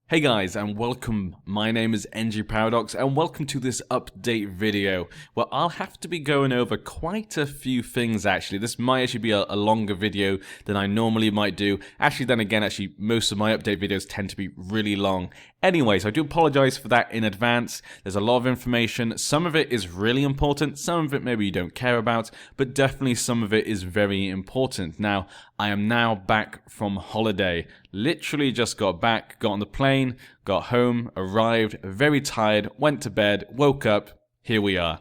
Hey guys, and welcome. My name is NG Paradox, and welcome to this update video where I'll have to be going over quite a few things actually. This might actually be a longer video than I normally might do. Actually, then again, most of my update videos tend to be really long. Anyways, I do apologize for that in advance. There's a lot of information. Some of it is really important, some of it maybe you don't care about, but definitely some of it is very important. Now, I am now back from holiday. Literally just got back, got on the plane, got home, arrived, very tired, went to bed, woke up, here we are.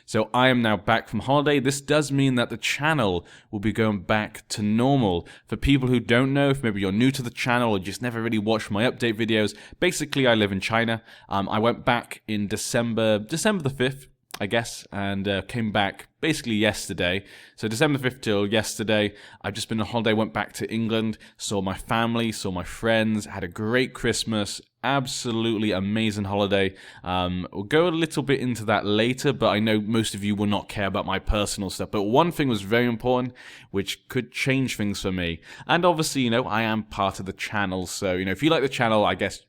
So I am now back from holiday. This does mean that the channel will be going back to normal. For people who don't know, if maybe you're new to the channel or just never really watched my update videos, basically I live in China. I went back in December the 5th. I guess, and came back basically yesterday. So December 5th till yesterday, I've just been on holiday, went back to England, saw my family, saw my friends, had a great Christmas, absolutely amazing holiday. We'll go a little bit into that later, but I know most of you will not care about my personal stuff. But one thing was very important, which could change things for me. And obviously, I am part of the channel, so, if you like the channel, I guess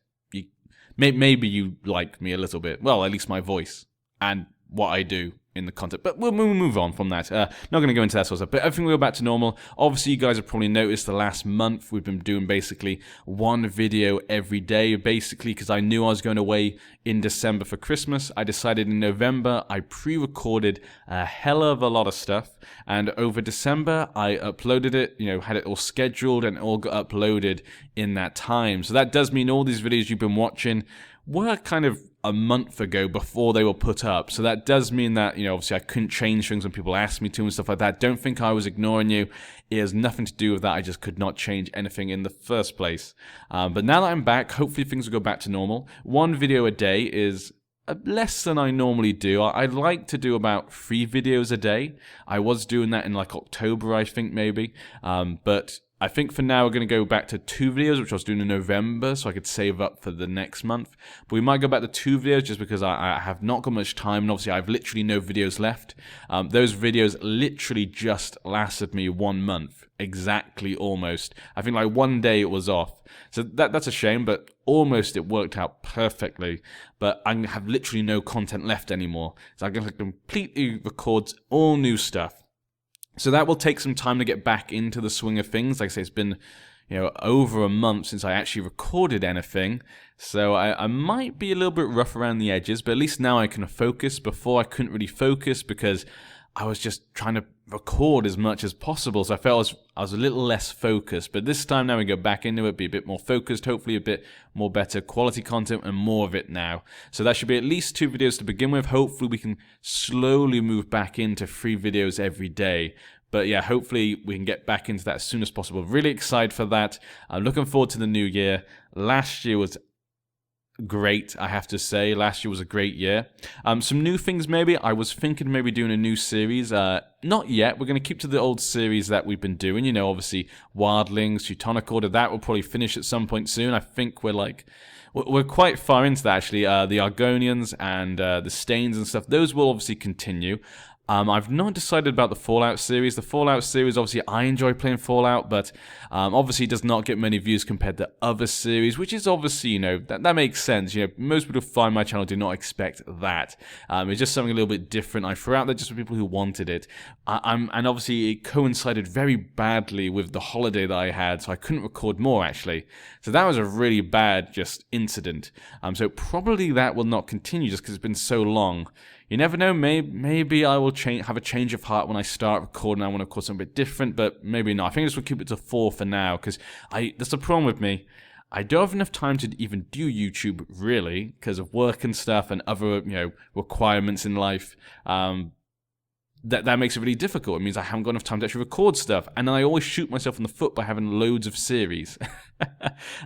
maybe you like me a little bit. Well, at least my voice. And what I do in the content, but we'll move on from that. Not going to go into that sort of stuff, but everything will go back to normal. Obviously, you guys have probably noticed the last month we've been doing basically one video every day, basically, because I knew I was going away in December for Christmas. I decided in November I pre-recorded a hell of a lot of stuff, and over December I uploaded it, had it all scheduled and it all got uploaded in that time. So that does mean all these videos you've been watching were kind of a month ago before they were put up. So that does mean that, obviously I couldn't change things when people asked me to and stuff like that. Don't think I was ignoring you. It has nothing to do with that. I just could not change anything in the first place. But now that I'm back, hopefully things will go back to normal. One video a day is less than I normally do. I'd like to do about 3 videos a day. I was doing that in like October, I think maybe. But I think for now we're going to go back to 2 videos, which I was doing in November, so I could save up for the next month. But we might go back to 2 videos just because I have not got much time, and obviously I have literally no videos left. Those videos literally just lasted me 1 month, exactly, almost. I think like 1 day it was off. So that's a shame, but almost it worked out perfectly. But I have literally no content left anymore. So I'm going to completely record all new stuff. So that will take some time to get back into the swing of things. Like I say, it's been, over a month since I actually recorded anything. So I might be a little bit rough around the edges, but at least now I can focus. Before I couldn't really focus because I was just trying to record as much as possible. So I felt I was a little less focused. But this time now we go back into it, be a bit more focused, hopefully a bit more better quality content and more of it now. So that should be at least 2 videos to begin with. Hopefully we can slowly move back into 3 videos every day. But yeah, hopefully we can get back into that as soon as possible. Really excited for that. I'm looking forward to the new year. Last year was great, I have to say. Last year was a great year. Some new things maybe. I was thinking maybe doing a new series. Not yet. We're going to keep to the old series that we've been doing. Obviously Wildlings, Teutonic Order. That will probably finish at some point soon. I think we're quite far into that actually. The Argonians and the Stains and stuff. Those will obviously continue. I've not decided about the Fallout series. The Fallout series, obviously, I enjoy playing Fallout, but obviously does not get many views compared to other series, which is obviously, that makes sense. Most people who find my channel do not expect that. It's just something a little bit different. I threw out there just for people who wanted it. And obviously, it coincided very badly with the holiday that I had, so I couldn't record more, actually. So that was a really bad, just, incident. So probably that will not continue just because it's been so long. You never know, maybe I will have a change of heart when I start recording. I want to record something a bit different, but maybe not. I think this will keep it to 4 for now, because that's the problem with me. I don't have enough time to even do YouTube, really, because of work and stuff and other, requirements in life. That makes it really difficult. It means I haven't got enough time to actually record stuff. And then I always shoot myself in the foot by having loads of series.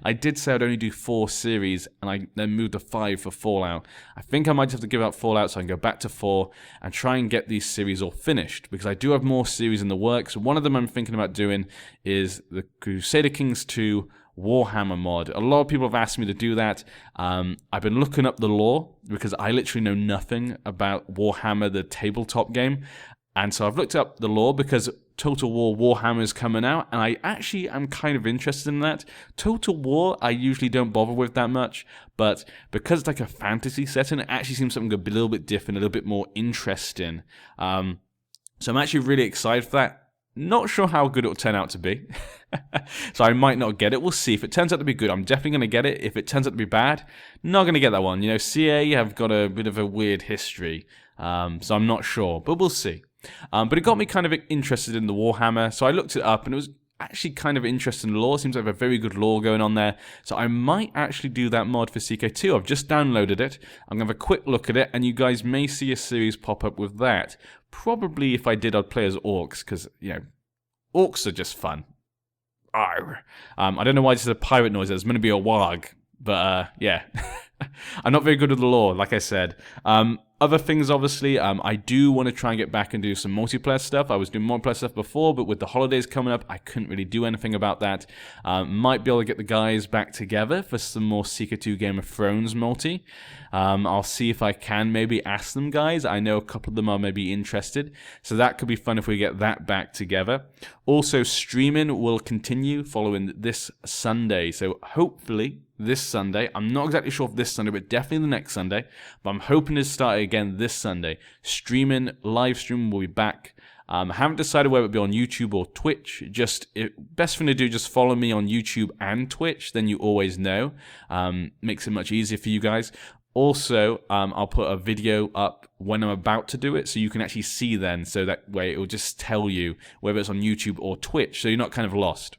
I did say I'd only do 4 series, and I then moved to 5 for Fallout. I think I might have to give up Fallout so I can go back to 4 and try and get these series all finished, because I do have more series in the works. One of them I'm thinking about doing is the Crusader Kings 2 Warhammer mod. A lot of people have asked me to do that. I've been looking up the lore because I literally know nothing about Warhammer, the tabletop game. And so I've looked up the lore because Total War Warhammer is coming out, and I actually am kind of interested in that. Total War, I usually don't bother with that much, but because it's like a fantasy setting, it actually seems something a little bit different, a little bit more interesting. So I'm actually really excited for that. Not sure how good it'll turn out to be. So I might not get it. We'll see. If it turns out to be good, I'm definitely going to get it. If it turns out to be bad, not going to get that one. You know, CA have got a bit of a weird history, so I'm not sure, but we'll see. But it got me kind of interested in the Warhammer, so I looked it up, and it was actually kind of interesting lore. Seems like a very good lore going on there, so I might actually do that mod for CK2. I've just downloaded it. I'm going to have a quick look at it, and you guys may see a series pop up with that. Probably if I did, I'd play as orcs, because, you know, orcs are just fun. Arr. I don't know why this is a pirate noise. There's meant to be a warg, but yeah. I'm not very good with the lore, like I said. Other things, obviously, I do want to try and get back and do some multiplayer stuff. I was doing multiplayer stuff before, but with the holidays coming up, I couldn't really do anything about that. Might be able to get the guys back together for some more Seeker 2 Game of Thrones multi. I'll see if I can maybe ask them guys. I know a couple of them are maybe interested, so that could be fun if we get that back together. Also, streaming will continue following this Sunday, so hopefully this Sunday. I'm not exactly sure if this Sunday, but definitely the next Sunday. But I'm hoping to start again this Sunday. Live stream will be back. I haven't decided whether it be on YouTube or Twitch. Best thing to do, just follow me on YouTube and Twitch. Then you always know. Makes it much easier for you guys. Also, I'll put a video up when I'm about to do it, so you can actually see then. So that way it will just tell you whether it's on YouTube or Twitch, so you're not kind of lost.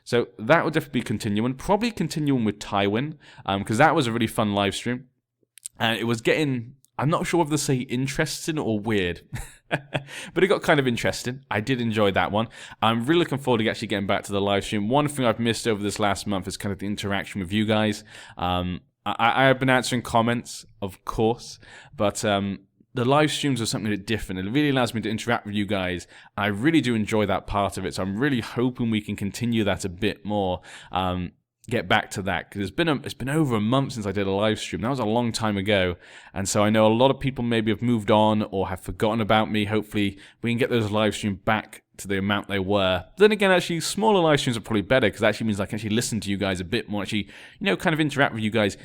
So that will definitely be continuing. Probably continuing with Tywin, because that was a really fun live stream. And it was getting, I'm not sure whether to say interesting or weird, but it got kind of interesting. I did enjoy that one. I'm really looking forward to actually getting back to the live stream. One thing I've missed over this last month is kind of the interaction with you guys. I have been answering comments, of course, but the live streams are something different. It really allows me to interact with you guys. I really do enjoy that part of it, so I'm really hoping we can continue that a bit more. Get back to that, because it's been over a month since I did a live stream. That was a long time ago, and so I know a lot of people maybe have moved on or have forgotten about me. Hopefully we can get those live streams back to the amount they were. Then again, actually, smaller live streams are probably better, because that actually means I can actually listen to you guys a bit more, actually, you know, kind of interact with you guys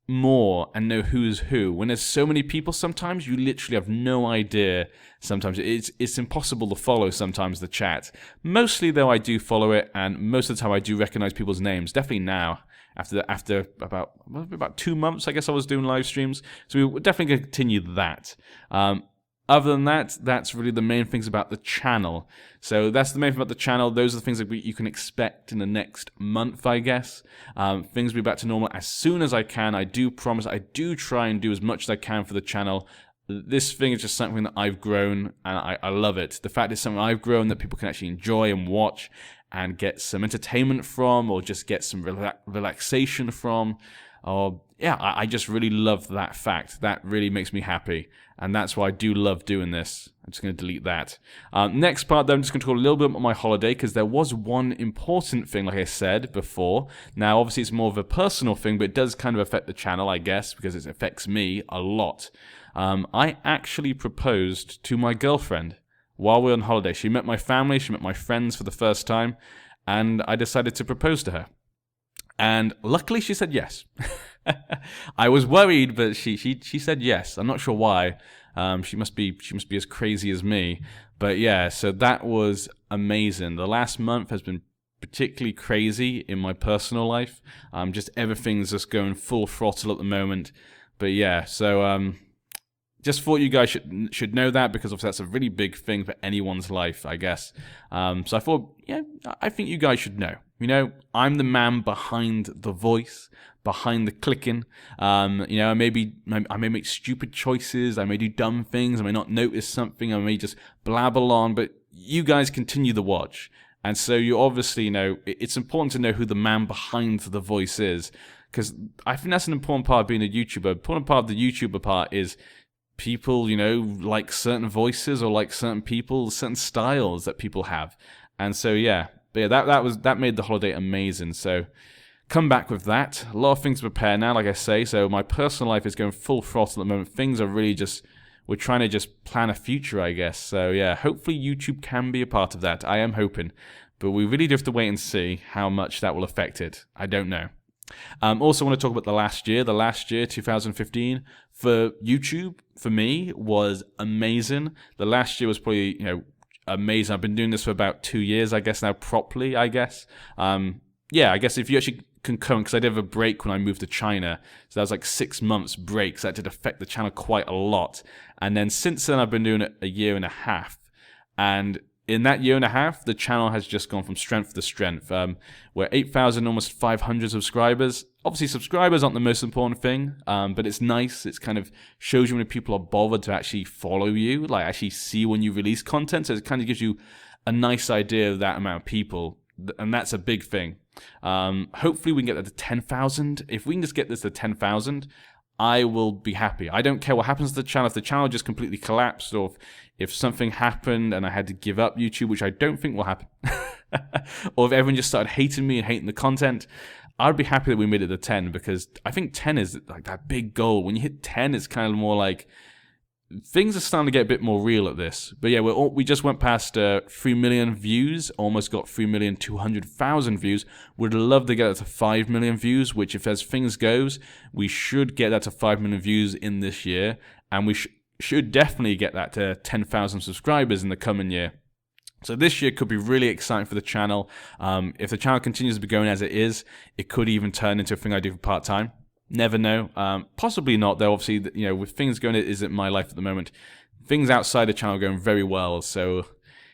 more and know who's who. When there's so many people, sometimes you literally have no idea. Sometimes it's impossible to follow sometimes the chat. Mostly though, I do follow it, and most of the time I do recognize people's names. Definitely now, after about 2 months, I guess I was doing live streams. So we're definitely going to continue that. Other than that, that's really the main things about the channel. So that's the main thing about the channel. Those are the things that you can expect in the next month, I guess. Things will be back to normal as soon as I can. I do promise. I do try and do as much as I can for the channel. This thing is just something that I've grown, and I love it. The fact it's something I've grown that people can actually enjoy and watch and get some entertainment from, or just get some relaxation from. Yeah, I just really love that fact. That really makes me happy, and that's why I do love doing this. I'm just going to delete that. Next part, though, I'm just going to talk a little bit about my holiday, because there was one important thing, like I said before. Now, obviously, it's more of a personal thing, but it does kind of affect the channel, I guess, because it affects me a lot. I actually proposed to my girlfriend while we were on holiday. She met my family, she met my friends for the first time, and I decided to propose to her. And luckily, she said yes. I was worried, but she said yes. I'm not sure why. She must be as crazy as me. But yeah, so that was amazing. The last month has been particularly crazy in my personal life. Just everything's just going full throttle at the moment. But yeah, so just thought you guys should know that, because obviously that's a really big thing for anyone's life, I guess. So I thought, yeah, I think you guys should know. You know, I'm the man behind the voice, behind the clicking. You know, I may make stupid choices. I may do dumb things. I may not notice something. I may just blabble on. But you guys continue to watch. And so you obviously know, it's important to know who the man behind the voice is. Because I think that's an important part of being a YouTuber. An important part of the YouTuber part is people, you know, like certain voices or like certain people, certain styles that people have. And so, yeah. But yeah, that made the holiday amazing. So come back with that. A lot of things to prepare now, like I say. So my personal life is going full throttle at the moment. Things are really just, we're trying to just plan a future, I guess. So yeah, hopefully YouTube can be a part of that. I am hoping. But we really do have to wait and see how much that will affect it. I don't know. Also want to talk about the last year. The last year, 2015, for YouTube, for me, was amazing. The last year was probably, amazing. I've been doing this for about 2 years, I guess, now, properly, I guess. Yeah, I guess if you actually concurrent, because I did have a break when I moved to China, so that was like 6 months break, so that did affect the channel quite a lot. And then since then, I've been doing it a year and a half, and in that year and a half, the channel has just gone from strength to strength. We're 8,000, almost 500 subscribers. Obviously, subscribers aren't the most important thing, but it's nice. It kind of shows you when people are bothered to actually follow you, like actually see when you release content. So it kind of gives you a nice idea of that amount of people, and that's a big thing. Hopefully, we can get that to 10,000. If we can just get this to 10,000, I will be happy. I don't care what happens to the channel. If the channel just completely collapsed, or if something happened and I had to give up YouTube, which I don't think will happen, or if everyone just started hating me and hating the content, I'd be happy that we made it to 10, because I think 10 is like that big goal. When you hit 10, it's kind of more like things are starting to get a bit more real at this. But yeah, we just went past 3 million views, almost got 3,200,000 views. Would love to get that to 5 million views, which if as things goes, we should get that to 5 million views in this year. And we should definitely get that to 10,000 subscribers in the coming year. So this year could be really exciting for the channel. If the channel continues to be going as it is, it could even turn into a thing I do for part-time. Never know. Possibly not, though. Obviously, with things going as in my life at the moment, things outside the channel are going very well. So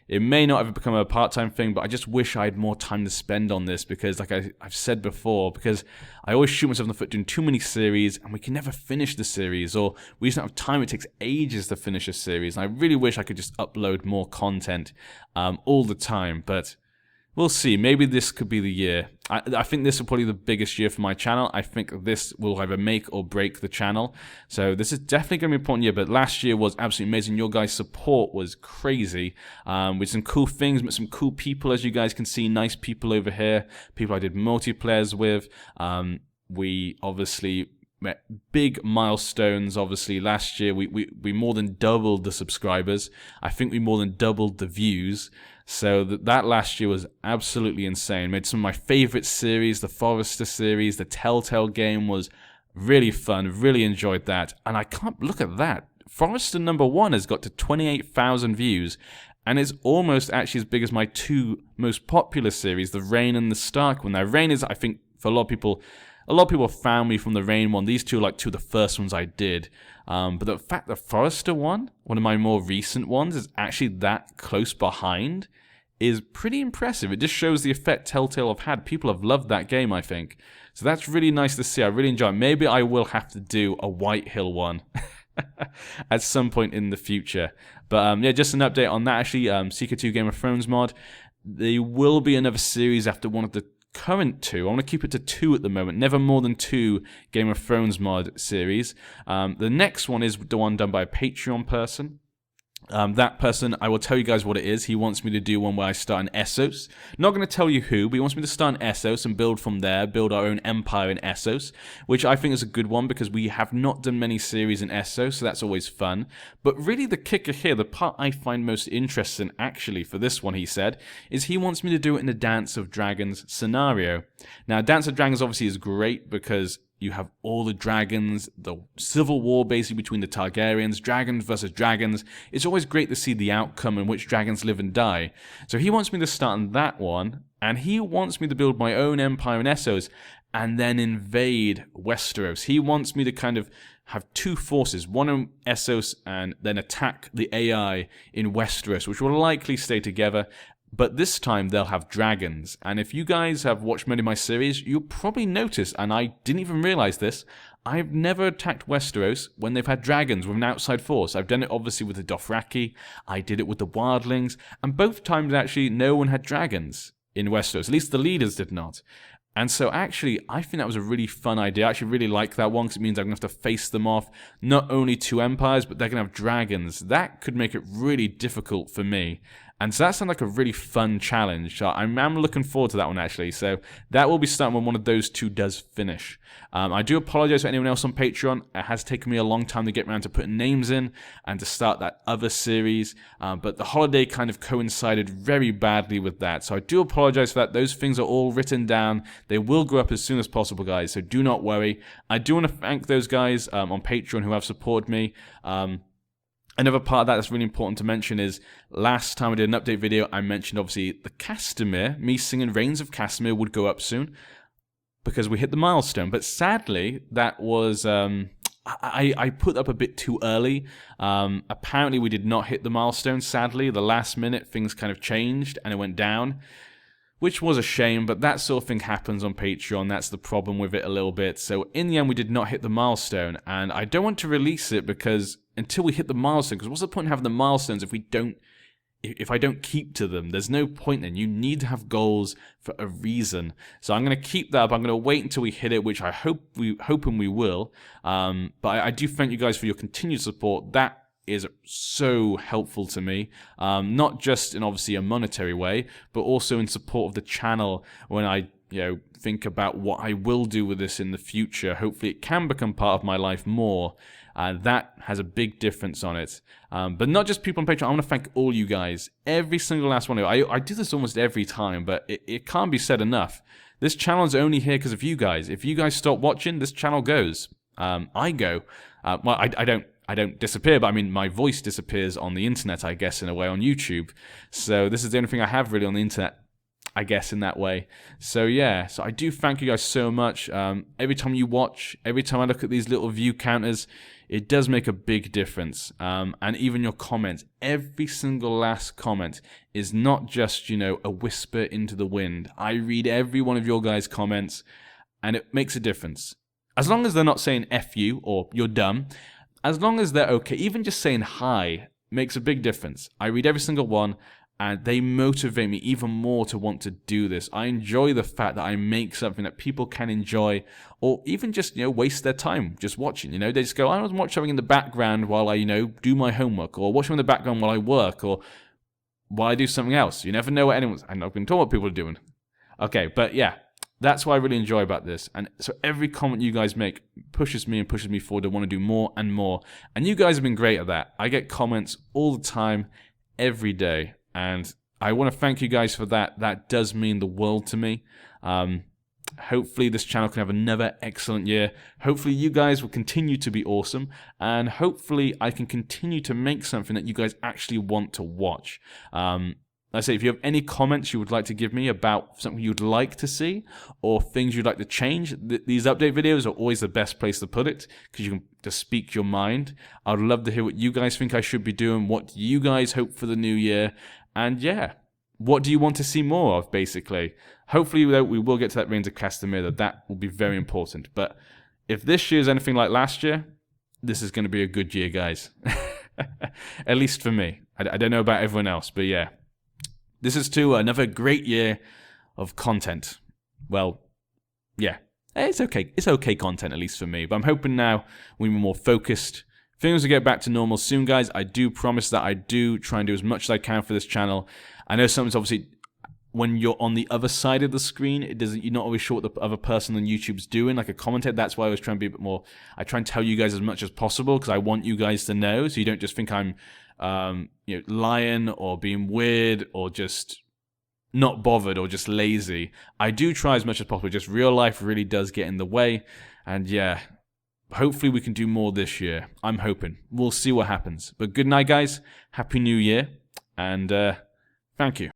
it may not ever become a part-time thing, but I just wish I had more time to spend on this, because like I've said before, because I always shoot myself in the foot doing too many series, and we can never finish the series, or we just don't have time. It takes ages to finish a series, and I really wish I could just upload more content all the time, but we'll see. Maybe this could be the year. I think this will probably be the biggest year for my channel. I think this will either make or break the channel. So this is definitely going to be an important year. But last year was absolutely amazing. Your guys' support was crazy. With some cool things, met some cool people, as you guys can see. Nice people over here. People I did multiplayers with. We obviously met big milestones. Obviously, last year we more than doubled the subscribers. I think we more than doubled the views. So that last year was absolutely insane. Made some of my favorite series, the Forester series, the Telltale game was really fun. Really enjoyed that. And I can't look at that. Forester #1 has got to 28,000 views, and it's almost actually as big as my 2 most popular series, the Rain and the Stark one. Now, Rain is, I think, for a lot of people found me from the Rain one. These two are like 2 of the first ones I did. But the fact that Forester one of my more recent ones, is actually that close behind is pretty impressive. It just shows the effect Telltale have had. People have loved that game, I think. So that's really nice to see. I really enjoy it. Maybe I will have to do a White Hill one at some point in the future. But yeah, just an update on that. Actually, Seeker 2 Game of Thrones mod. There will be another series after one of the current 2. I want to keep it to 2 at the moment. Never more than 2 Game of Thrones mod series. The next one is the one done by a Patreon person. That person, I will tell you guys what it is. He wants me to do one where I start an Essos. Not going to tell you who, but he wants me to start an Essos and build from there, build our own empire in Essos, which I think is a good one because we have not done many series in Essos, so that's always fun. But really the kicker here, the part I find most interesting actually for this one, he said, is he wants me to do it in a Dance of Dragons scenario. Now, Dance of Dragons obviously is great because you have all the dragons, the civil war basically between the Targaryens, dragons versus dragons. It's always great to see the outcome and which dragons live and die. So he wants me to start on that one, and he wants me to build my own empire in Essos and then invade Westeros. He wants me to kind of have 2 forces, one in Essos and then attack the AI in Westeros, which will likely stay together. But this time they'll have dragons. And if you guys have watched many of my series, you'll probably notice, and I didn't even realize this, I've never attacked Westeros when they've had dragons with an outside force. I've done it obviously with the Dothraki, I did it with the Wildlings, and both times actually no one had dragons in Westeros. At least the leaders did not. And so actually, I think that was a really fun idea. I actually really like that one because it means I'm going to have to face them off. Not only 2 empires, but they're going to have dragons. That could make it really difficult for me. And so that sounds like a really fun challenge. So I'm looking forward to that one, actually. So that will be starting when one of those two does finish. I do apologize to anyone else on Patreon. It has taken me a long time to get around to putting names in and to start that other series. But the holiday kind of coincided very badly with that. So I do apologize for that. Those things are all written down. They will go up as soon as possible, guys. So do not worry. I do want to thank those guys on Patreon who have supported me. Another part of that that's really important to mention is last time I did an update video, I mentioned obviously the Castamere, me singing Reigns of Castamere would go up soon because we hit the milestone. But sadly, that was, I put up a bit too early. Apparently we did not hit the milestone, sadly. The last minute things kind of changed and it went down, which was a shame, but that sort of thing happens on Patreon. That's the problem with it a little bit. So in the end, we did not hit the milestone, and I don't want to release it because until we hit the milestone, because what's the point in having the milestones if I don't keep to them? There's no point then. You need to have goals for a reason. So I'm going to keep that up. I'm going to wait until we hit it, which I hoping we will. But I do thank you guys for your continued support. That is so helpful to me, not just in obviously a monetary way, but also in support of the channel when I think about what I will do with this in the future. Hopefully it can become part of my life more. That has a big difference on it. But not just people on Patreon. I want to thank all you guys. Every single last one of you. I do this almost every time, but it can't be said enough. This channel is only here because of you guys. If you guys stop watching, this channel goes. I go. Well, I don't disappear, but I mean, my voice disappears on the internet, I guess, in a way, on YouTube. So this is the only thing I have really on the internet, I guess, in that way. So yeah, so I do thank you guys so much. Every time you watch, every time I look at these little view counters, it does make a big difference. And even your comments, every single last comment is not just, a whisper into the wind. I read every one of your guys' comments, and it makes a difference. As long as they're not saying F you or you're dumb, as long as they're okay, even just saying hi makes a big difference. I read every single one, and they motivate me even more to want to do this. I enjoy the fact that I make something that people can enjoy, or even just, waste their time just watching. They just go, I want to watch something in the background while I, do my homework, or watch them in the background while I work, or while I do something else. You never know what anyone's... I'm not going to talk what people are doing. Okay, but yeah. That's what I really enjoy about this. And so every comment you guys make pushes me forward to want to do more and more. And you guys have been great at that. I get comments all the time, every day. And I want to thank you guys for that. That does mean the world to me. Hopefully this channel can have another excellent year. Hopefully you guys will continue to be awesome. And hopefully I can continue to make something that you guys actually want to watch. Like I say, if you have any comments you would like to give me about something you'd like to see or things you'd like to change, these update videos are always the best place to put it because you can just speak your mind. I'd love to hear what you guys think I should be doing, what you guys hope for the new year, and yeah, what do you want to see more of, basically. Hopefully, we will get to that Reigns of Castamere. That will be very important. But if this year is anything like last year, this is going to be a good year, guys. At least for me. I don't know about everyone else, but yeah. This is too another great year of content. Well, yeah, it's okay. It's okay content, at least for me. But I'm hoping now we're more focused. Things will get back to normal soon, guys. I do promise that I do try and do as much as I can for this channel. I know sometimes, obviously, when you're on the other side of the screen, you're not always sure what the other person on YouTube's doing, like a commentator. That's why I was trying to be a bit more. I try and tell you guys as much as possible because I want you guys to know, so you don't just think I'm lying or being weird or just not bothered or just lazy. I do try as much as possible. Just real life really does get in the way. And yeah, hopefully we can do more this year. I'm hoping. We'll see what happens. But good night, guys. Happy New Year. And thank you.